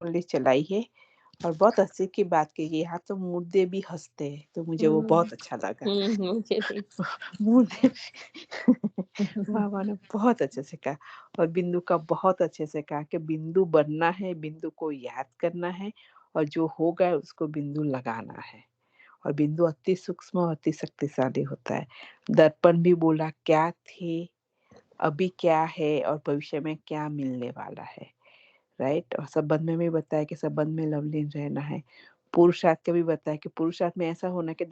उंगली चलाई है और बहुत हँसी की बात कही है, यहाँ तो मुर्दे भी हँसते हैं, तो मुझे वो हुँ। बहुत अच्छा लगा। मुझे भी। मुर्दे बाबा ने बहुत अच्छे से कहा और बिंदु का बहुत अच्छे से कहा कि बिंदु बनना है, बिंदु को याद करना है और जो होगा उसको बिंदु लगाना है। और बिंदु अति सूक्ष्म और अति शक्तिशाली होता है। दर्पण भी बोला क्या थे, अभी क्या है और भविष्य में क्या मिलने वाला है। राइट? और संबंध में भी बताया कि संबंध में लवलीन रहना है। पुरुषार्थ का भी बताया कि पुरुषार्थ में ऐसा होना कि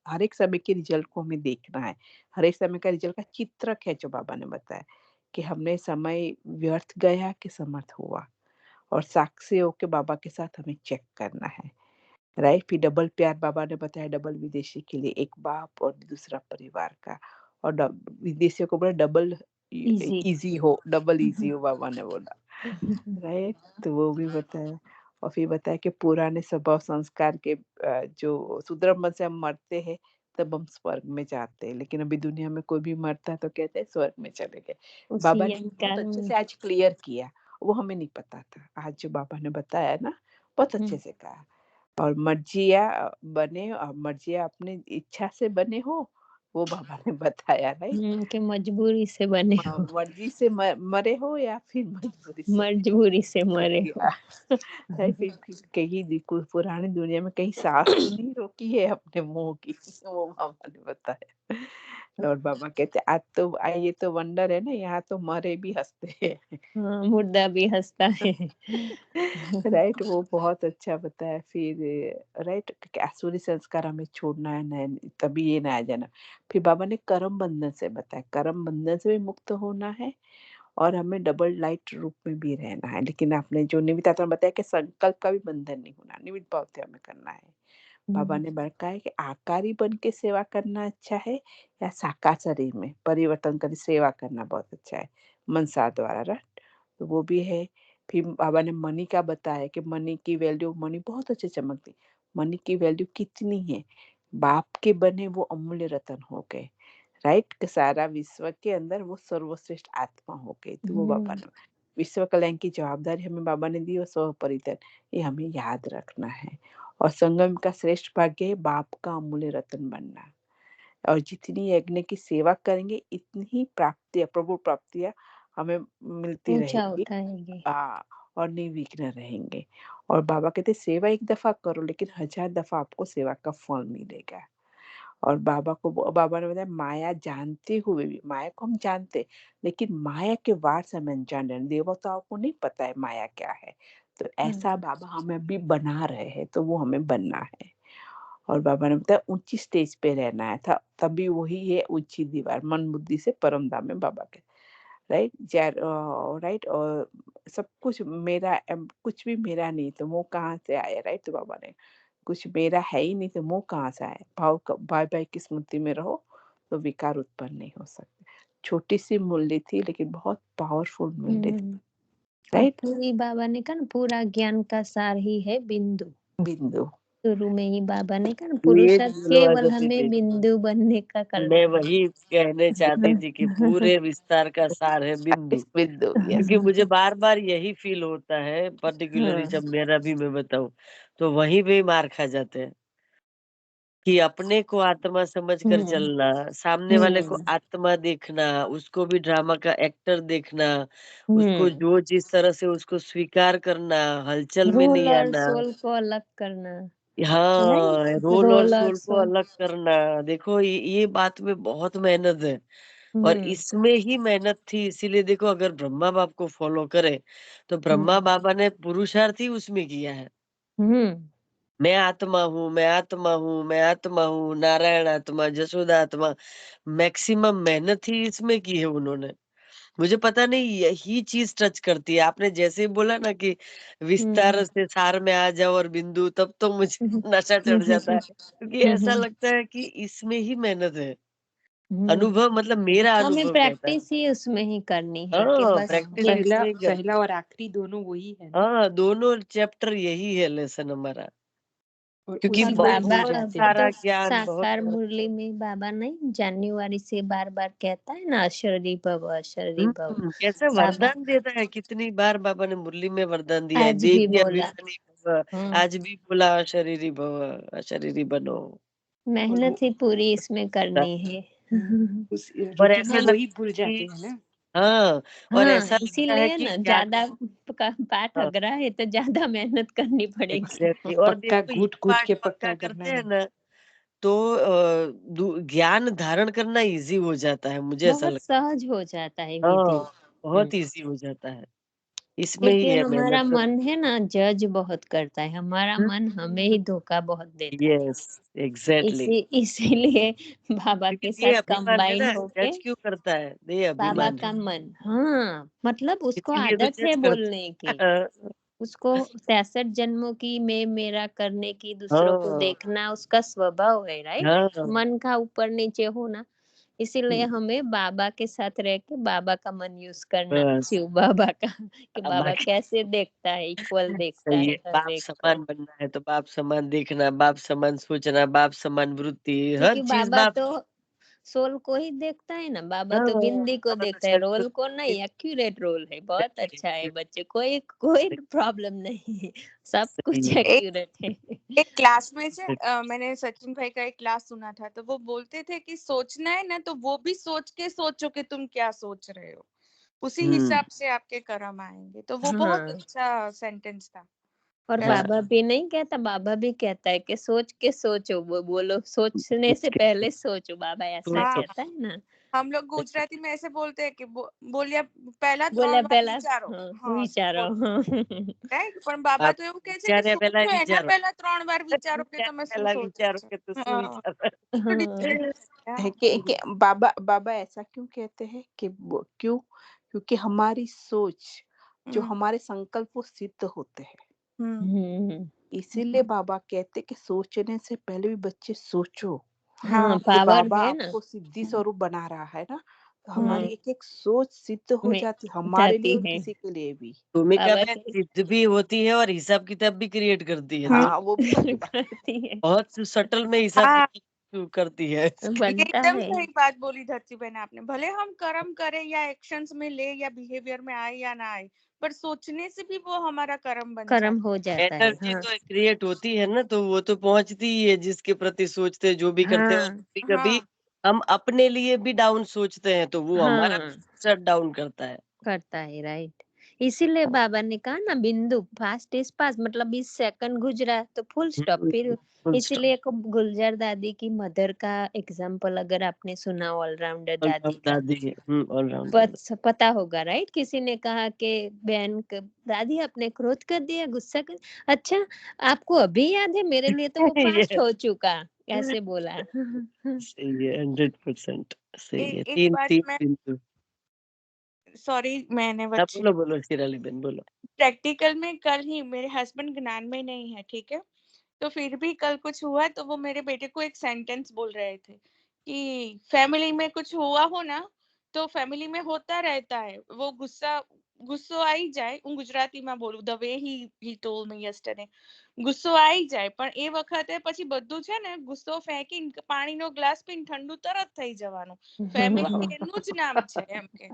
हर एक समय के रिजल्ट को हमें देखना है। हर एक समय का रिजल्ट का चित्रक है जो बाबा ने बताया कि हमने समय व्यर्थ गया कि समर्थ हुआ और साक्षी होके बाबा के साथ हमें चेक करना है। राइट? फिर डबल प्यार बाबा ने बताया डबल विदेशी के लिए, एक बाप और दूसरा परिवार का और विदेशियों को बोला डबल ईज़ी। ईज़ी हो, डबल ईज़ी हो बाबा ने बोला। राइट? तो वो भी बताया और फिर बताया कि पुराने स्वभाव संस्कार के जो सुधर्म मन से हम मरते हैं तब हम स्वर्ग में जाते हैं, लेकिन अभी दुनिया में कोई भी मरता है तो कहते हैं स्वर्ग में चले गए। बाबा उसी ने बहुत अहंकार अच्छे में। से आज क्लियर किया, वो हमें नहीं पता था। आज जो बाबा ने बताया ना, बहुत हुँ। अच्छे से कहा। और मर्जिया बने और मर्जिया अपनी इच्छा से बने हो, वो बाबा ने बताया। राइट? कि मजबूरी से बने हो, मर्जी से मरे हो या फिर मजबूरी से। मजबूरी से मरे हो। या है फिर कहीं पुरानी दुनिया में कहीं सांस तो नहीं रोकी है अपने मुंह की। वो मामा ने बताया और बाबा कहते आज तो ये तो वंडर है ना, यहाँ तो मरे भी हंसते हैं। हाँ, मुर्दा भी हँसता है। राइट? वो बहुत अच्छा बताया फिर। राइट? कि आसुरी संस्कार हमें छोड़ना है, नया तभी ये नया जन्म। फिर बाबा ने कर्म बंधन से बताया, कर्म बंधन से भी मुक्त होना है और हमें डबल लाइट रूप में भी रहना है। लेकिन आपने जो निमित्त आत्मा बताया कि संकल्प का भी बंधन नहीं होना, निमित्त भाव से हमें करना है। बाबा हुँ। ने बताया कि आकारी बन के सेवा करना अच्छा है या साकार शरीर में परिवर्तन कर सेवा करना बहुत अच्छा है, मनसा द्वारा। राइट? तो वो भी है। फिर बाबा ने मनी का बताया कि मनी की वैल्यू, मनी बहुत अच्छे चमकती, मनी की वैल्यू कितनी है, बाप के बने वो अमूल्य रतन हो गए। राइट? कि सारा विश्व के अंदर वो सर्वश्रेष्ठ आत्मा हो गई, तो वो बाबा हुँ। ने विश्व कल्याण की जवाबदारी हमें बाबा ने दी और स्व परितन, ये हमें याद रखना है। और संगम का श्रेष्ठ भाग्य है बाप का अमूल्य रतन बनना। और जितनी यज्ञ की सेवा करेंगे इतनी ही प्राप्तियां, प्रभु प्राप्तियां हमें मिलती ऊँचा रहेगी। उठाएँगे। और निर्विघ्न रहेंगे। और बाबा कहते सेवा एक दफा करो लेकिन 1000 दफा आपको सेवा का फल मिलेगा। और बाबा ने बताया माया जानते हुए भी, माया को हम जानते लेकिन माया के वार से हम अनजान हैं, देवताओं को नहीं पता है माया क्या है। तो हुँ। ऐसा बाबा हमें अभी बना रहे हैं, तो वो हमें बनना है। और बाबा ने बताया ऊंची स्टेज पे रहना है था, तभी वही है ऊंची दीवार, मन बुद्धि से परम धाम में बाबा के। राइट? राइट? और सब कुछ मेरा, कुछ भी मेरा नहीं तो वो कहाँ से आया। राइट? तो बाबा ने कुछ मेरा है ही नहीं तो मोह कहाँ से आए। बाय बाय की स्मृति में रहो तो विकार उत्पन्न नहीं हो सकते। छोटी सी मूल्य थी लेकिन बहुत पावरफुल मूल्य थी। हुँ। और राइट? पूरी बाबा ने कहा ना पूरा ज्ञान का सार ही है बिंदु। बिंदु। शुरू में ही बाबा ने कहा ना ये पुरुषार्थ बोलवा केवल देती हमें थी। बिंदु बनने का मैं करना है। वही कहने चाहती थी कि पूरे विस्तार का सार है बिंदु। बिंदु, यस। क्योंकि मुझे बार-बार यही फ़ील होता है, पर्टिकुलरली हाँ। जब मेरा भी मैं बताऊँ, तो वहीं पे ही मार खा जाते हैं कि अपने को आत्मा समझकर हुँ। चलना, सामने वाले को हुँ। आत्मा देखना, उसको भी ड्रामा का एक्टर देखना, उसको हुँ। जो जिस तरह से उसको स्वीकार करना, हलचल में रोल नहीं और आना। सोल को अलग करना, हाँ, राइट? रोल और रोल और सोल को सोल। अलग करना। देखो ये बात में बहुत मेहनत है और हुँ। इसमें ही मेहनत थी, इसीलिए देखो अगर ब्रह्मा बाप को फ़ॉलो करें, तो हुँ। ब्रह्मा बाबा ने पुरुषार्थ ही उसमें किया है। हुँ। मैं आत्मा हूँ, मैं आत्मा हूँ, मैं आत्मा हूँ, नारायण आत्मा, जसोदा आत्मा, मैक्सिमम मेहनत ही इसमें की है उन्होंने। मुझे पता नहीं यही चीज़ टच करती है। आपने जैसे ही बोला ना कि हुँ। विस्तार से सार में आ जाओ और बिंदु, तब तो मुझे हुँ। नशा चढ़ जाता है। क्योंकि हुँ, ऐसा हुँ। लगता है कि इसमें ही मेहनत है। हुँ। अनुभव मतलब मेरा हमें अनुभव कहता है। प्रैक्टिस ही उसमें ही करनी है कि हाँ, बस प्रैक्टिस एक पहला इसमें ही कर पहला और आखिरी दोनों वही है ना। हाँ, दोनों चैप्टर यही है लेसन हमारा। और क्योंकि और उसी में ही बाबा भूल बहुत जाते अब हैं। सारा तो ज्ञान, बहुत साकार सारा। मुरली में बाबा नहीं जनवरी से बार बार कहता है ना, अशरीरी भव अशरीरी भव। कैसे बाबा वरदान देता है, कितनी बार बाबा ने मुरली में वरदान दिया है, आज भी देवी बोला। अभिमानी भव, हाँ, आज भी बोला अशरीरी भव, अशरीरी बनो। और वो मेहनत ही पूरी इसमें करनी है। उस और ऋतु में ऐसा वही लगता भूल है जाते कि हैं ना। हाँ, और हाँ, ऐसा लगता है इसीलिए कि ना ज्ञान, ज्यादा पाठ हाँ, अगरा है तो ज्यादा मेहनत करनी पड़ेगी। एग्जैक्टली। और पक्का देखो, ये घुट घुट पाठ के पक्का पक्का करना करते हैं है। ना, तो ज्ञान धारण करना इजी हो जाता है, मुझे ऐसा बहुत लगता सहज हो जाता है है। विधि। हाँ, बहुत इजी हो जाता है, इसमें ही लेकिन है हमारा मेहनत तो। मन है ना जज बहुत करता है, हमारा मन हमें ही धोखा बहुत देता है। Yes, exactly. इसीलिए बाबा क्योंकि के ये साथ अभिमान है कंबाइन ना, होके जज क्यों करता है, ये बाबा अभिमान है, का मन, हाँ मतलब उसको इसीलिए तो आदत है जज बोलने की, करता है। उसको 63 जन्मों की मैं मेरा करने की, दूसरों को हाँ, देखना उसका स्वभाव है, राइट। हाँ, मन का ऊपर नीचे होना। इसीलिए हमें बाबा के साथ रह के बाबा का मन यूज करना, बस। शिव बाबा का, कि बाबा बाकी कैसे देखता है, इक्वल देखता सही है है, हर बाप एक को। समान बनना है तो बाप समान देखना, बाप समान सोचना, बाप समान वृत्ति, हर क्योंकि चीज बाबा बाप। तो सोल को ही देखता है ना, बाबा हाँ, तो बिंदी को बहुत देखता है, अच्छा रोल को नहीं। एक्यूरेट रोल है, बहुत अच्छा है बच्चे, कोई कोई प्रॉब्लम नहीं है, सब सही कुछ है। एक एक्यूरेट है। एक क्लास में से मैंने सचिन भाई का एक क्लास सुना था, तो वो बोलते थे कि सोचना है ना तो वो भी सोच के सोचो कि तुम क्या सोच रहे हो, उसी हम्म, हिसाब से आपके कर्म आएंगे। तो वो बहुत हाँ, अच्छा सेंटेंस था। और हाँ, बाबा भी नहीं कहता, बाबा भी कहता है कि सोच के सोचो, वो बोलो सोचने सोच से के पहले सोचो, बाबा ऐसा सोचो। हाँ, कहता है ना। हम लोग गुजराती में ऐसे बोलते हैं कि बोलिया पहला बोला 3 बार पहला, विचारो। हाँ हाँ, વિચારો, બોલો, हाँ। રાઈટ। પણ બાબા आप તો એવું કહે છે કે વિચાર્યા પેલા સોચો એના વિચારો, પહેલા 3 વાર વિચારો કે તમે શું પેલા સોચો વિચારો છો। કે તું શું હા, વિચાર। તો हाँ, difference है। है हाँ, कि बाबा बाबा ऐसा क्यों कहते हैं कि क्यों? क्योंकि हमारी सोच जो हम्म, हमारे संकल्प वो सिद्ध होते हैं। हम्म, हम्म, इसीलिए बाबा कहते कि सोचने से पहले भी बच्चे सोचो हाँ, हाँ, कि पावर बाबा है ना। आपको सिद्धि स्वरूप बना रहा है ना, तो हाँ, हमारी एक एक सोच सिद्ध हो में जाती हमारे लिए जाती और है किसी के लिए भी। भूमिका बाबा में के। सिद्ध भी होती है और हिसाब किताब भी क्रिएट करती है, हम्म, देख, हाँ, वो भी होती बात। करती है, बहुत सटल में हिसाब हाँ, किताब करती है। ये बनता एकदम है, सही बात बोली धरती बहन आपने। भले हम कर्म करें या एक्शंस में ले या बिहेवियर में आए या ना आए, पर सोचने से भी वो हमारा कर्म बन कर्म जाता हो जाता है। एनर्जी हाँ, तो क्रिएट होती है ना, तो वो तो पहुंचती ही है जिसके प्रति सोचते हैं, जो भी करते हैं। और हाँ, कभी है। कभी हाँ, हम अपने लिए भी डाउन सोचते हैं, तो वो हमारा हाँ, शट डाउन करता है। करता है, राइट। इसीलिए बाबा ने कहा ना बिंदु फास्ट इज पास, मतलब 20 सेकंड गुजरा तो फुल स्टॉप फिर। Full stop. इसीलिए को गुलजार दादी की मदर का एग्जाम्पल अगर आपने सुना, ऑलराउंडर दादी का, दादी है, ऑलराउंडर। पता होगा, राइट। किसी ने कहा कि दादी आपने क्रोध कर दिया, गुस्सा कर, अच्छा आपको अभी याद है, मेरे लिए तो वो पास्ट ये हो चुका, ऐसे बोला। सही है, 100% सही है। एक तीन बात तीन मैं, बिंदु। सॉरी मैंने हाँ, बच्ची, बोलो बोलो शिराली बहन, बोलो। प्रैक्टिकल में कल ही, मेरे हस्बैंड ज्ञान में नहीं है, ठीक है, तो फिर भी कल कुछ हुआ तो वो मेरे बेटे को एक सेंटेंस बोल रहे थे कि फैमिली में कुछ हुआ हो ना, तो फैमिली में होता रहता है, वो गुस्सा गुस्सो आई जाए, હું ગુજરાતીમાં બોલું, the way he told me yesterday, ગુસ્સો આવી જાય પણ એ વખતે પછી બધું છે ને, ગુસ્સો ફેંકીને પાણીનો ગ્લાસ પીને ઠંડુ તરત થઈ જવાનું, ફેમિલી એનું જ નામ છે એમ કે।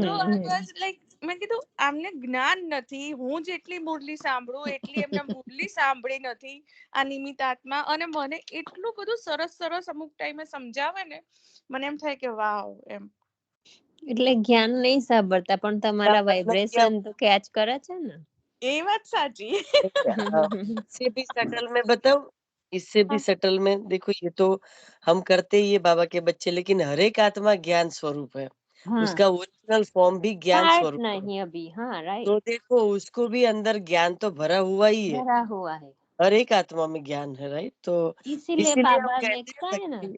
તો આઈ વોઝ લાઈક, મેં કીધું આમને જ્ઞાન નથી, હું જેટલી મુરલી સાંભળું એટલી એમને મુરલી સાંભળી નથી આ નિમિત્ત આત્મા, અને મને એટલું બધું સરસ સરસ અમુક ટાઈમે સમજાવે ને, મને એમ થાય કે વાવ એમ। એટલે જ્ઞાન નહીં સાંભળતા પણ તમારા मतलब क्या વાઇબ્રેશન તો કેચ કરે છે ને। એ વાત સાચી। इससे भी सटल में बताऊं, इससे भी सटल में देखो, ये तो हम करते ही है बाबा के बच्चे, लेकिन हर एक आत्मा ज्ञान स्वरूप है, हाँ, उसका ओरिजिनल फॉर्म भी ज्ञान पार्ट स्वरूप है। नहीं अभी, हाँ तो राइट, देखो, उसको भी अंदर ज्ञान तो भरा हुआ ही है, भरा हुआ है। हर एक आत्मा में ज्ञान है, राइट। तो इसीलिए इसीलिए हम बाबा कहते हैं देखता ना है ना, कि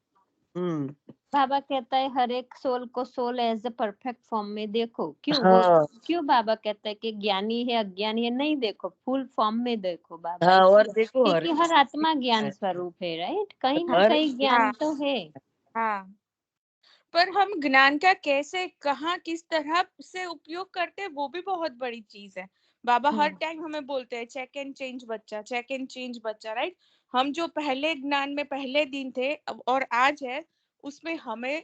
हम्म, बाबा कहता है हर एक सोल को soul as a perfect form में देखो। क्यों वो, हाँ, क्यों बाबा कहता है कि ज्ञानी है अज्ञानी है, नहीं देखो, फुल फॉर्म में देखो बाबा, हाँ, और इसलिए देखो हर क्योंकि हर किसी आत्मा ज्ञान है, स्वरूप है, राइट, कहीं ना हर कहीं ज्ञान हाँ, तो है। हाँ, पर हम ज्ञान का कैसे, कहाँ, किस तरह से उपयोग करते हैं वो भी बहुत बड़ी चीज है। बाबा हर हाँ, टाइम हमें बोलते हैं चेक एंड चेंज बच्चा, चेक एंड चेंज बच्चा, राइट। हम जो पहले ज्ञान में पहले दिन थे और आज है, उसमें हमें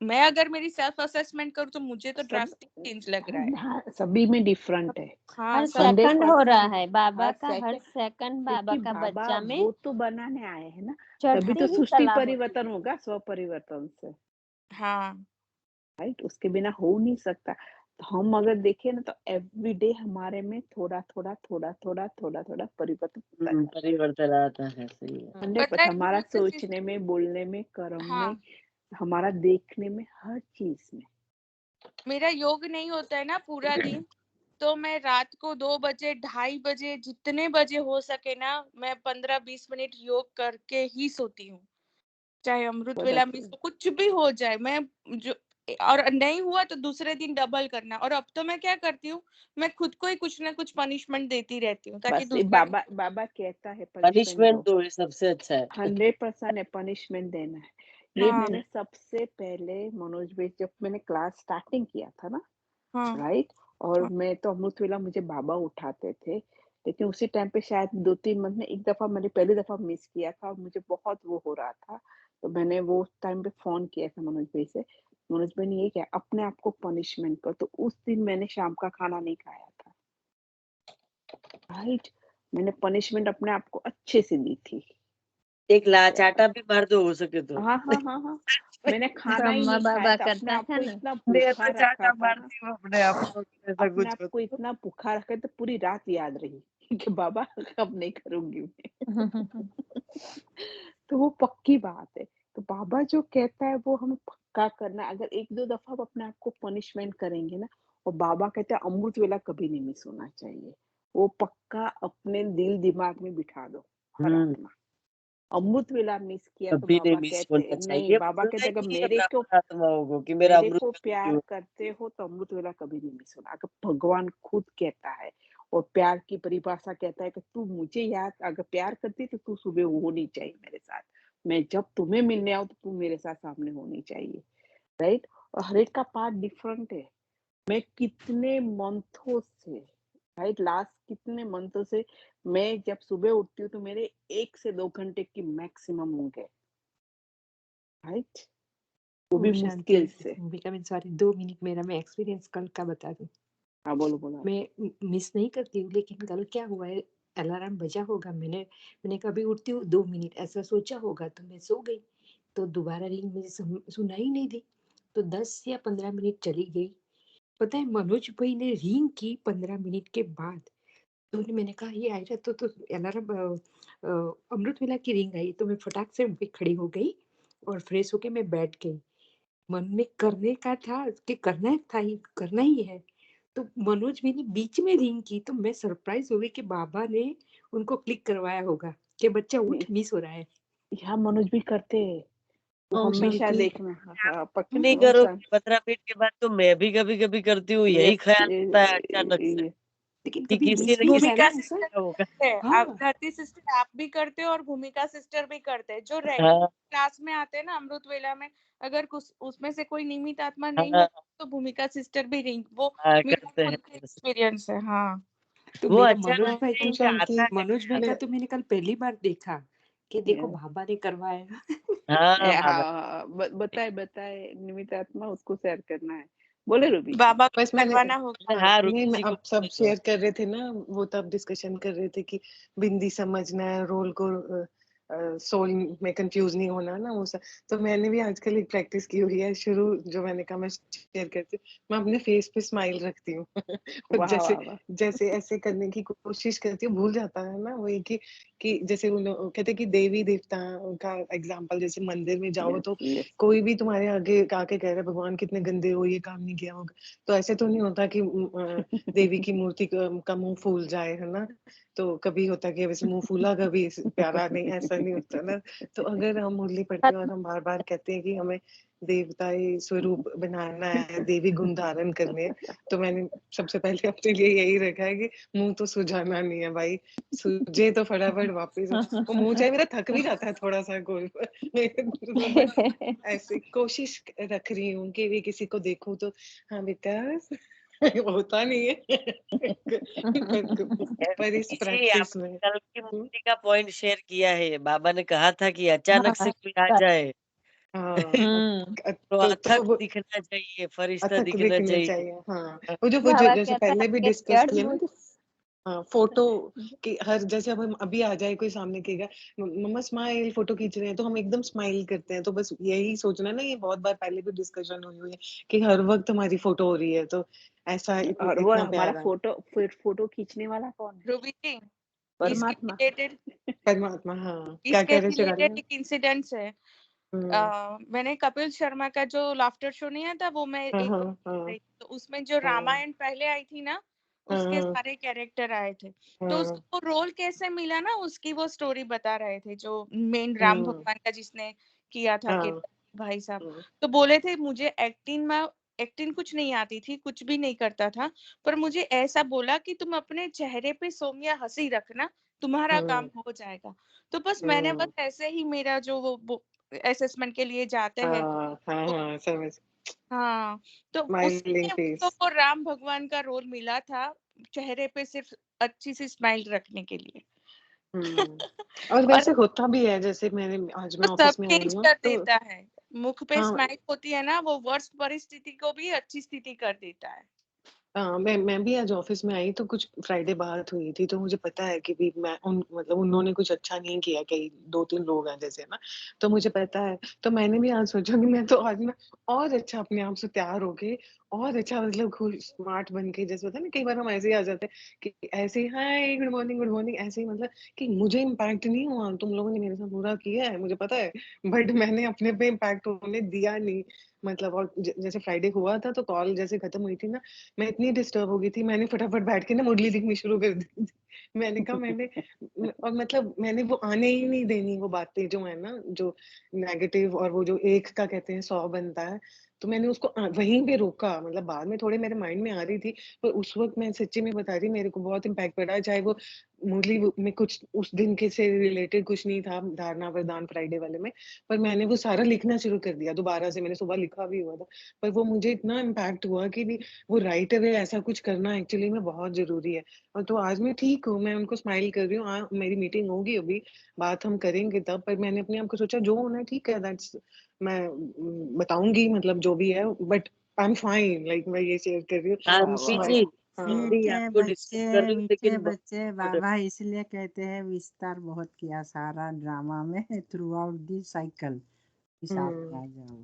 मैं अगर मेरी सेल्फ असेसमेंट करूँ तो मुझे तो सब ड्रास्टिक चेंज लग रहा है। हाँ, सभी में डिफरेंट है। हाँ, हर सब 2nd हो रहा 100% है बाबा हर का, हर सेकंड, 2nd बाबा क्योंकि का बाबा बच्चा में वो तो बनाने आए हैं ना, तभी चढ़ती तो ही सृष्टि कला होती परिवर्तन है। होगा स्व परिवर्तन से, हाँ, राइट? उसके बिना हो नहीं सकता। तो हम अगर देखें ना तो एवरीडे हमारे में थोड़ा थोड़ा थोड़ा थोड़ा थोड़ा थोड़ा परिवर्तन होता है। परिवर्तन आता है, सही है। 100% पता है हमारा भूमिका सोचने सिस्टर। में, बोलने में, कर्म में, हाँ, हमारा देखने में, हर चीज में। मेरा योग नहीं होता है ना पूरा दिन, तो मैं रात को 2 बजे 2:30 बजे जितने बजे हो सके ना, मैं 15-20 मिनट योग करके ही सोती हूँ। चाहे अमृत बहुत वेला अच्छे। मिस हो, कुछ भी हो जाए, मैं जो और नहीं हुआ तो दूसरे दिन डबल करना। और अब तो मैं क्या करती हूँ, मैं खुद को ही कुछ ना कुछ पनिशमेंट देती रहती हूँ ताकि बस ये दूसरा दिन बाबा कहता है पनिशमेंट पनिशमेंट दो, तो ये सबसे अच्छा है। 100% है पनिशमेंट देना है। ये हाँ, मैंने सबसे पहले मनोज भाई जब मैंने क्लास स्टार्टिंग किया था ना, हाँ, राइट? और हाँ, मैं तो अमृत वेला मुझे बाबा उठाते थे, लेकिन उसी टाइम पे शायद 2-3 मंथ में एक दफा मैंने पहली दफा मिस किया था और मुझे बहुत वो हो रहा था, तो मैंने वो उस टाइम पे फोन किया था मनोज भाई से। मनोज भाई ने ये क्या अपने आप को पनिशमेंट कर, तो उस दिन मैंने शाम का खाना नहीं खाया था, राइट? मैंने पनिशमेंट अपने आप को अच्छे से दी थी। एक लाचाटा भी मार दो हो सके तो। हाँ हाँ हाँ हाँ, मैंने खाना ही ब्रह्मा नहीं खाया बाबा था, अपने करता आप है को ना। इतना मैं भूखा तो रखा चाटा था ना, मारती हूँ अपने आप को, ऐसा अपने कुछ आप हो को इतना भूखा रखा तो पूरी रात याद रही कि बाबा अब नहीं करूंगी मैं। तो वो पक्की बात है। तो बाबा जो कहता है वो हमें पक्का करना है। अगर 1-2 दफा आप अपने आप को पनिशमेंट करेंगे ना, और बाबा कहते हैं अमृत वेला कभी नहीं मिस होना चाहिए, वो पक्का अपने दिल दिमाग में बिठा दो हर हम्म आत्मा। अमृत वेला मिस किया तो कभी नहीं बाबा मिस कहते होना नहीं, चाहिए, बाबा बोलना कहते अगर चाहिए ब्राह्मण आत्माओं को कि मेरा मेरे अमृत को वेला प्यार क्यों। करते हो तो अमृत वेला कभी नहीं मिस होना। अगर भगवान खुद कहता है, और प्यार की परिभाषा कहता है कि तू मुझे याद, अगर प्यार करती तो तू सुबह होनी चाहिए मेरे साथ, मैं जब तुम्हें मिलने आऊं तो तू मेरे साथ सामने होनी चाहिए, राइट? और हर एक का पार्ट डिफरेंट है। मैं कितने मंथों से, राइट, लास्ट कितने मंथों से मैं जब सुबह उठती हूँ तो मेरे 1 से 2 घंटे की मैक्सिमम हो गए, राइट? वो भी ओम शांति। मुश्किल से। भूमिका मैं सॉरी 2 मिनट मेरा मैं एक्सपीरियंस कल का बता दूं। हाँ बोलो बोलो। मैं मिस नहीं करती हूँ, लेकिन कल क्या हुआ है, अलार्म बजा होगा, मैंने कभी उठती हूँ 2 मिनट ऐसा सोचा होगा, तो मैं सो गई, तो दोबारा रिंग मुझे सुनाई नहीं दी, तो 10 या 15 मिनट चली गई। पता है मनोज भाई ने रिंग की 15 मिनट के बाद, तो मैंने कहा ये आयरा तो अलार्म अमृत वेला की रिंग आई, तो मैं फटाक से उठ के खड़ी हो गई और फ्रेश होके मैं बैठ गई। मन में करने का था कि करना ही है, तो मनोज भी ने बीच में रिंग की, तो मैं सरप्राइज हो गई कि बाबा ने उनको क्लिक करवाया होगा कि बच्चा उठ, मिस हो रहा है। यहाँ मनोज भी करते हैं, वो ओम हमेशा शांति। देखना। हाँ, नहीं ओम करो शांति। 15 मिनट के बाद तो मैं भी कभी कभी करती हूँ, यही यस, ख्याल आता है अचानक से लेकिन कि कभी किसी मिस न भी किसी होता है ने ना भूमिका ऐसा। किया होगा। है, आप हाँ धरती सिस्टर आप भी करते हो और भूमिका सिस्टर भी करते हैं, जो रेगुलर हाँ क्लास में आते हैं ना अमृत वेला में। अगर कुछ उसमें से कोई नियमित आत्मा नहीं हाँ हो तो भूमिका सिस्टर भी रिंग, वो हाँ मेरा करते खुद का हैं। एक्सपीरियंस है। हाँ, तो वो मेरा अच्छा मनोज भाई लगता है को कि तो आता है मनोज भाई ख्याल। का मैं तो मैंने कल पहली बार देखा कि देखो बाबा ने करवाया। हाँ बाबा। हाँ, बताए बताए निमित आत्मा उसको शेयर करना है। बोले रूबी। बाबा को बस मैंने करवाना होगा। हाँ हाँ नहीं, रूबी मैं जी को अब सब बोले तो। शेयर कर रहे थे ना, वो तब डिस्कशन कर रहे थे कि बिंदी समझना है, रोल को सोल में कंफ्यूज नहीं होना ना, वो सब। तो मैंने भी आजकल एक प्रैक्टिस की हुई है शुरू, जो मैंने कहा मैं शेयर करती हूँ। मैं अपने फेस पे स्माइल रखती हूँ और वाह जैसे वाह वाह। जैसे ऐसे करने की कोशिश करती हूँ, भूल जाता है ना वही कि जैसे कहते हैं कि देवी देवता का एग्जाम्पल, जैसे मंदिर में जाओ यस तो यस। कोई भी तुम्हारे आगे आके कह रहा है भगवान कितने गंदे हो, ये काम नहीं किया होगा, तो ऐसे तो नहीं होता कि देवी की मूर्ति का मुंह फूल जाए, है ना। तो कभी होता है कि वैसे मुंह फूला, कभी प्यारा नहीं, ऐसा नहीं होता ना। तो अगर हम मुरली पढ़ते हैं और हम बार बार कहते हैं कि हमें देवताई स्वरूप बनाना है, देवी गुण धारण करने हैं, तो मैंने सबसे पहले अपने लिए यही रखा है कि मुंह तो सुझाना नहीं है भाई, सूझे तो फटाफट वापस वो मुंह चाहे मेरा थक भी जाता है थोड़ा सा गोल बट ऐसे कोशिश रख रही हूँ कि भी किसी को देखूं तो हाँ बेटा होता नहीं है पर इस जी प्रैक्टिस आपने में कल की मूर्ति का पॉइंट शेयर किया है। बाबा ने कहा था कि अचानक से कोई आ जाए हाँ हम्म तो तो अथक वो दिखना चाहिए, फरिश्ता अथक दिखना दिखना चाहिए। चाहिए। हाँ वो बाबा जो जैसे कहता पहले भी है डिस्कस जड़ किया ना, मूर्ति हाँ फोटो की हर, जैसे अब हम अभी आ जाए कोई सामने कहेगा मम्मा स्माइल, फोटो खींच रहे हैं तो हम एकदम स्माइल करते हैं। तो बस यही सोचना ना, ये बहुत बार पहले भी डिस्कशन हुई हुई है कि हर वक्त हमारी फोटो हो रही है, तो ऐसा और वो इतना हमारा प्यारा फोटो खींचने वाला कौन है? रूबी जी, इसके परमात्मा। रिलेटेड परमात्मा। हाँ क्या इसके कह रहे थे रिलेटेड गालिया? एक इंसिडेंट्स है। मैंने कपिल शर्मा का जो लाफ्टर शो नहीं आता, वो मैं हाँ एक हाँ बार देख हाँ रही थी, तो उसमें जो हाँ रामायण पहले आई थी ना, उसके हाँ सारे कैरेक्टर आए थे। तो हाँ उसको रोल कैसे मिला ना, उसकी वो स्टोरी बता रहे थे, जो मेन राम हाँ भगवान का जिसने किया था हाँ किरदार भाई साहब। हाँ तो बोले थे मुझे एक्टिंग कुछ नहीं आती थी, कुछ भी नहीं करता था, पर मुझे ऐसा बोला कि तुम अपने चेहरे पे सौम्य हंसी रखना, तुम्हारा काम हो जाएगा। तो बस मैंने बस ऐसे ही, मेरा जो वो असेसमेंट के लिए जाते हैं, हाँ हाँ तो हाँ समझ। हाँ, तो स्माइलिंग उसमें फेस। उसको वो राम भगवान का रोल मिला था, चेहरे पे सिर्फ अच्छी सी स्माइल रखने के लिए। और और वैसे होता भी है, जैसे आज वो मैं सब ऑफिस में आई चेंज हूँ कर तो देता है। मुख पे हाँ स्माइल होती है ना, वो वर्स्ट परिस्थिति को भी अच्छी स्थिति कर देता है। हाँ मैं भी आज ऑफिस में आई तो कुछ फ्राइडे बात हुई थी, तो मुझे पता है कि भी मैं मतलब उन्होंने कुछ अच्छा नहीं किया, कई 2-3 लोग हैं जैसे ना, तो मुझे पता है। तो मैंने भी आज सोचा कि मैं तो आज ना और अच्छा अपने आप से तैयार होके और अच्छा, मतलब खूब स्मार्ट बन के, जैसे होता है ना कई बार हम ऐसे ही आ जाते हैं कि ऐसे ही हाय गुड मॉर्निंग ऐसे ही, मतलब कि मुझे इम्पैक्ट नहीं हुआ, तुम लोगों ने मेरे साथ बुरा किया है मुझे पता है, बट मैंने अपने पे इम्पैक्ट होने दिया नहीं। मतलब और जैसे फ्राइडे हुआ था तो कॉल जैसे खत्म हुई थी ना, मैं इतनी डिस्टर्ब हो गई थी, मैंने फटाफट बैठ के ना मुरली लिखनी शुरू कर दी थी। मैंने कहा और मतलब मैंने वो आने ही नहीं देनी, वो बातें जो है ना, जो नेगेटिव, और वो जो एक का कहते हैं 100 बनता है, तो मैंने उसको वहीं पे रोका। मतलब बाद में थोड़े मेरे माइंड में आ रही थी, पर उस वक्त मैं सच्ची में बता रही, मेरे को बहुत इम्पैक्ट पड़ा है। चाहे वो मुरली में कुछ उस दिन के से रिलेटेड कुछ नहीं था, धारणा वरदान फ्राइडे वाले में, पर मैंने वो सारा लिखना शुरू कर दिया दोबारा से। मैंने सुबह लिखा भी हुआ था, पर वो मुझे इतना इम्पैक्ट हुआ कि भी वो राइट अवे ऐसा कुछ करना एक्चुअली में बहुत ज़रूरी है। और तो आज मैं ठीक हूँ, मैं उनको स्माइल कर रही हूँ। मेरी मीटिंग होगी अभी, बात हम करेंगे तब, पर मैंने अपने आप को सोचा जो होना है ठीक है, दैट्स मैं बताऊँगी, मतलब जो भी है, but I am fine, like मैं ये शेयर कर रही हूँ। हाँ वाह रूबी वाह जी, वाह! हाँ, सॉरी आपको डिस्टर्ब कर रही हूँ मीठे लेकिन बच्चे बाबा इसलिए कहते हैं विस्तार बहुत किया सारा ड्रामा में थ्रू आउट दी साइकिल, हिसाब में हुँ, आ जाओ।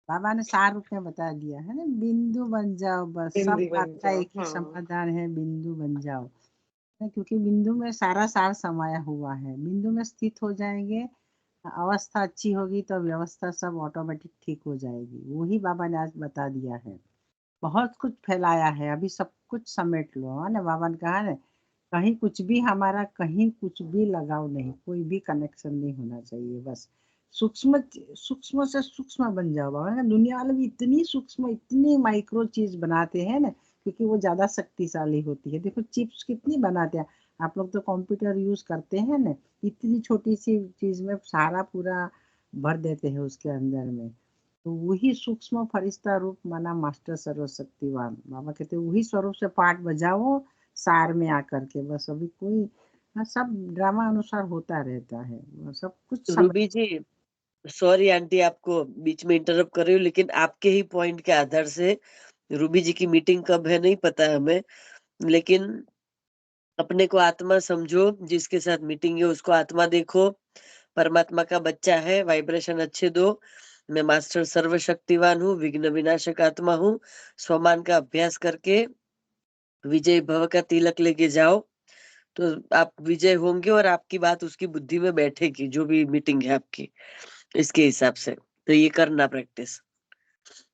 बाबा ने सार रूप में बता दिया है ना, बिंदु बन जाओ बस, सब हिंदी बात बन का जाओ, एक ही हाँ। समाधान है, बिंदु बन जाओ। क्योंकि बिंदु में सारा सार समाया हुआ है, बिंदु में स्थित हो जाएंगे, अवस्था अच्छी होगी तो व्यवस्था सब ऑटोमेटिक ठीक हो जाएगी। वही बाबा ने आज बता दिया है। बहुत कुछ फैलाया है, अभी सब कुछ समेट लो, है ना। बाबा ने कहा ना, कहीं कुछ भी हमारा, कहीं कुछ भी लगाव नहीं, कोई भी कनेक्शन नहीं होना चाहिए, बस सूक्ष्म सूक्ष्म से सूक्ष्म बन जाओ। बाबा ने कहा, दुनिया वाले भी इतनी सूक्ष्म, इतनी माइक्रो चीज बनाते हैं ना, क्योंकि वो ज्यादा शक्तिशाली होती है। देखो चिप्स कितनी बनाते हैं, आप लोग तो कंप्यूटर यूज करते हैं ना, इतनी छोटी सी चीज में सारा पूरा भर देते हैं उसके अंदर में। तो वही सूक्ष्म फरिश्ता रूप माना मास्टर सर्वशक्तिवान। बाबा कहते वही स्वरूप से पाठ बजाओ सार में आकर के, बस अभी कोई, हाँ, सब ड्रामा अनुसार होता रहता है, सब कुछ समय। रूबी जी, सॉरी आंटी आपको बीच में इंटरप्ट कर रही हूँ, लेकिन आपके ही पॉइंट के आधार से, रूबी जी की मीटिंग कब है नहीं पता है हमें, लेकिन अपने को आत्मा समझो, जिसके साथ मीटिंग है उसको आत्मा देखो, परमात्मा का बच्चा है, वाइब्रेशन अच्छे दो। मैं मास्टर सर्वशक्तिवान हूँ, विघ्न विनाशक आत्मा हूँ। स्वमान का अभ्यास करके विजय भव का तिलक लेके जाओ, तो आप विजय होंगे और आपकी बात उसकी बुद्धि में बैठेगी, जो भी मीटिंग है आपकी, इसके हिसाब से। तो ये करना प्रैक्टिस।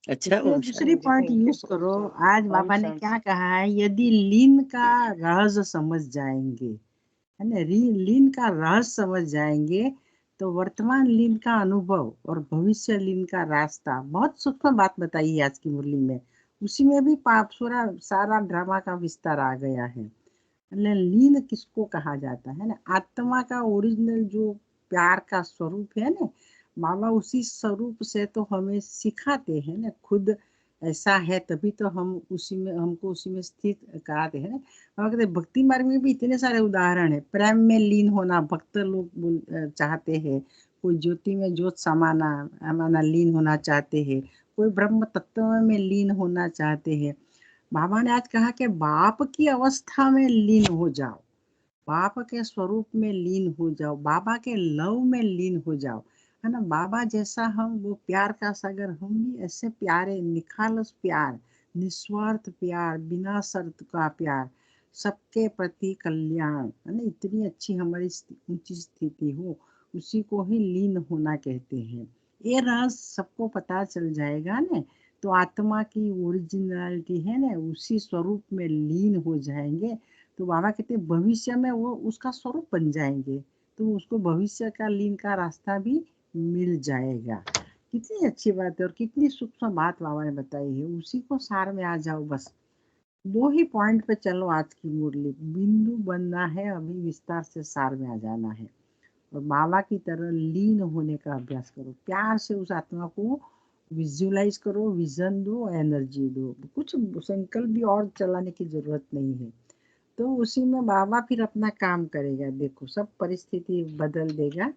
अच्छा, ये ओम दूसरी शांति। जी, पॉइंट थैंक यू यूज सो करो। सो आज ओम बाबा ने क्या शांति। कहा है, यदि लीन का रहस्य समझ जाएंगे, है ना, लीन का रहस्य समझ जाएंगे, तो वर्तमान लीन का अनुभव और भविष्य लीन का रास्ता, बहुत सूक्ष्म बात बताई है आज की मुरली में। उसी में भी पाप पूरा सारा ड्रामा का विस्तार आ गया है। लीन किसको कहा जाता है ना, आत्मा का ओरिजिनल जो प्यार का स्वरूप है ना, बाबा उसी स्वरूप से तो हमें सिखाते हैं ना। खुद ऐसा है तभी तो हम उसी में हमको उसी में स्थित कराते हैं ना। बाबा कहते हैं भक्ति मार्ग में भी इतने सारे उदाहरण है। प्रेम में लीन होना भक्त लोग चाहते हैं, कोई ज्योति में ज्योत समाना लीन होना चाहते हैं, कोई ब्रह्म तत्व में लीन होना चाहते हैं। बाबा ने आज कहा कि बाप की अवस्था में लीन हो जाओ, बाप के स्वरूप में लीन हो जाओ, बाबा के लव में लीन हो जाओ, है ना। बाबा जैसा हम वो प्यार का सागर, हम भी ऐसे प्यारे, निखालस प्यार, निस्वार्थ प्यार, बिना शर्त का प्यार, सबके प्रति कल्याण, है ना। इतनी अच्छी हमारी ऊंची स्थिति हो, उसी को ही लीन होना कहते हैं। ये राज सबको पता चल जाएगा ना, तो आत्मा की ओरिजिनलिटी है ना, उसी स्वरूप में लीन हो जाएंगे। तो बाबा कहते हैं भविष्य में वो उसका स्वरूप बन जाएंगे, तो उसको भविष्य का लीन का रास्ता भी मिल जाएगा। कितनी अच्छी बात है और कितनी सूक्ष्म बात बाबा ने बताई है। उसी को सार में आ जाओ बस। 2 ही पॉइंट पे चलो आज की मुरली। बिंदु बनना है, अभी विस्तार से सार में आ जाना है और बाबा की तरह लीन होने का अभ्यास करो। प्यार से उस आत्मा को विजुअलाइज करो, विजन दो, एनर्जी दो। कुछ संकल्प भी और चलाने की जरूरत नहीं है। तो उसी में बाबा फिर अपना काम करेगा। देखो सब परिस्थिति बदल देगा,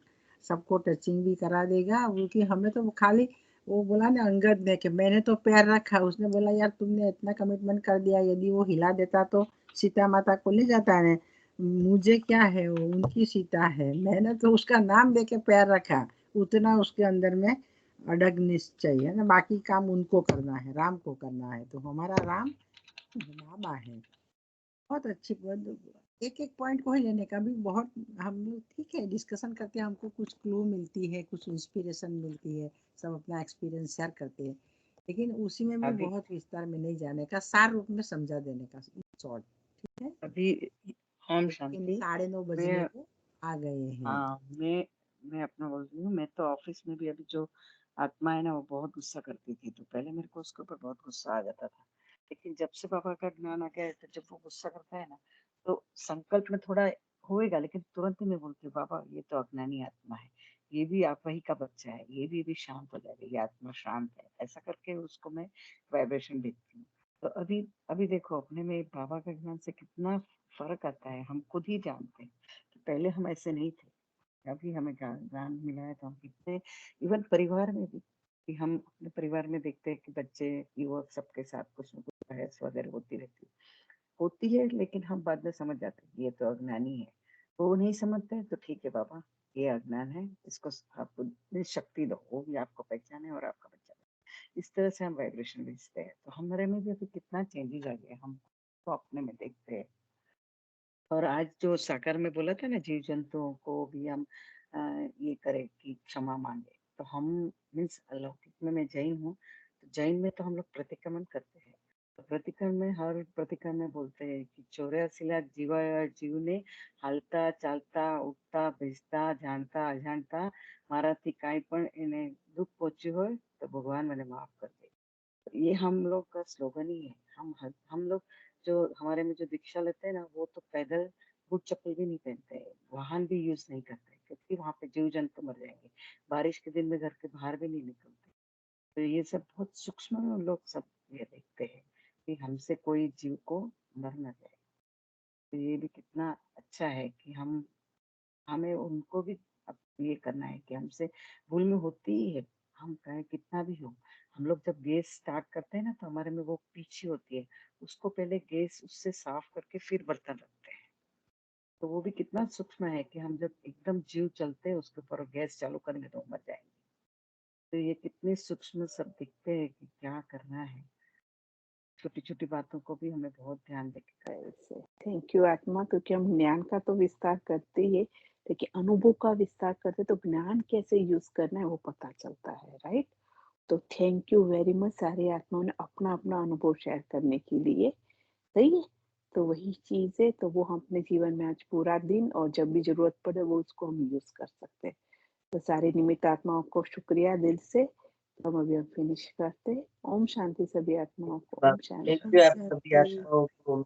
सबको टचिंग भी करा देगा। क्योंकि हमें तो खाली वो बोला ना अंगद ने कि मैंने तो पैर रखा, उसने बोला यार तुमने इतना कमिटमेंट कर दिया, यदि वो हिला देता तो सीता माता को ले जाता है। मुझे क्या है, वो उनकी सीता है, मैंने तो उसका नाम दे के पैर रखा। उतना उसके अंदर में अडग निश्चय है ना। बाकी काम उनको करना है, राम को करना है। तो हमारा राम बाबा है। बहुत अच्छी एक एक पॉइंट को ही लेने का भी बहुत, हम लोग ठीक है डिस्कशन करते हैं, हमको कुछ क्लू मिलती है, कुछ इंस्पिरेशन मिलती है, सब अपना एक्सपीरियंस शेयर करते हैं। लेकिन उसी में भी अभी बहुत विस्तार में नहीं जाने का, सार रूप में समझा देने का शॉर्ट। ठीक है, अभी ओम लेकिन शांति 9:30 बजने मैं को आ गए हैं। हाँ मैं अपना बोल रही हूँ। मैं तो ऑफिस में भी अभी जो आत्मा है ना वो बहुत गुस्सा करती थी, तो पहले मेरे को उसके ऊपर बहुत गुस्सा आ जाता था। लेकिन जब से बाबा का ज्ञान आ गया है, तो जब वो गुस्सा करता है ना तो संकल्प में थोड़ा होएगा, लेकिन तुरंत ही मैं बोलती हूँ बाबा ये तो अज्ञानी आत्मा है, ये भी आप ही का बच्चा है, ये भी शांत हो जाएगा, ये आत्मा शांत है। ऐसा करके उसको मैं वाइब्रेशन भेजती हूँ। तो अभी अभी देखो अपने में बाबा का ज्ञान से कितना फर्क आता है, हम खुद ही जानते हैं। तो पहले हम ऐसे नहीं थे, अभी हमें ज्ञान मिला है तो हम कितने, इवन परिवार में भी, कि हम अपने परिवार में देखते हैं कि बच्चे युवक सबके साथ कुछ न कुछ बहस वगैरह होती है, लेकिन हम बाद में समझ जाते हैं ये तो अज्ञानी है। तो वो नहीं समझते हैं, तो ठीक है बाबा ये अज्ञान है, इसको आप शक्ति दो, वो भी आपको पहचाने और आपका बच्चा है। इस तरह से हम वाइब्रेशन भेजते हैं। तो हमारे में भी अभी कितना चेंजेस आ गया, हम तो अपने में देखते हैं। और आज जो साकार में बोला था ना जीव जंतुओं को भी हम ये करें कि क्षमा मांगे, तो हम मीन्स अलौकिक में मैं जैन हूँ, तो जैन में तो हम लोग प्रतिक्रमण करते हैं। तो प्रतिक्रमण में हर प्रतिक्रमण में बोलते हैं कि 84 लाख जीव ने हालता चालता उठता बेचता जानता अजानता माराથી કાંઈ પણ એને दुख पहुंची हो तो भगवान मैंने माफ कर दे। ये हम लोग का स्लोगन ही है। हम लोग जो हमारे में जो दीक्षा लेते हैं ना, वो तो पैदल बूट चप्पल भी नहीं पहनते हैं, वाहन भी यूज नहीं करते, क्योंकि वहां पे जीव जंतु मर जाएंगे। बारिश के दिन में घर के बाहर भी नहीं निकलते। तो ये सब बहुत सूक्ष्म में लोग सब ये देखते हैं कि हमसे कोई जीव को मर न जाए। तो ये भी कितना अच्छा है कि हमें उनको भी अब ये करना है कि हमसे भूल में होती ही है, हम कहें कितना भी हो। हम लोग जब गैस स्टार्ट करते हैं ना, तो हमारे में वो पीछे होती है, उसको पहले गैस उससे साफ करके फिर बर्तन रखते हैं। तो वो भी कितना सूक्ष्म है कि हम जब एकदम जीव चलते हैं उसके ऊपर गैस चालू करेंगे तो मर जाएंगे। तो ये कितने सूक्ष्म सब दिखते हैं कि क्या करना है। छोटी छोटी बातों को भी हमें बहुत ध्यान देकर। थैंक यू आत्मा, क्योंकि हम ज्ञान का तो विस्तार करते ही है, लेकिन अनुभव का विस्तार करते तो ज्ञान कैसे यूज करना है वो पता चलता है, राइट। तो थैंक यू वेरी मच सारी आत्माओं ने अपना अपना अनुभव शेयर करने के लिए, सही है। तो वही चीज है, तो वो हम अपने जीवन में आज पूरा दिन और जब भी जरूरत पड़े वो उसको हम यूज कर सकते हैं। तो सारे निमित्त आत्माओं को शुक्रिया दिल से। तो हम अभी हम फिनिश करते हैं। ओम शांति सभी आत्माओं को, ओम थैंक शांति। यू आप सभी आत्माओं को।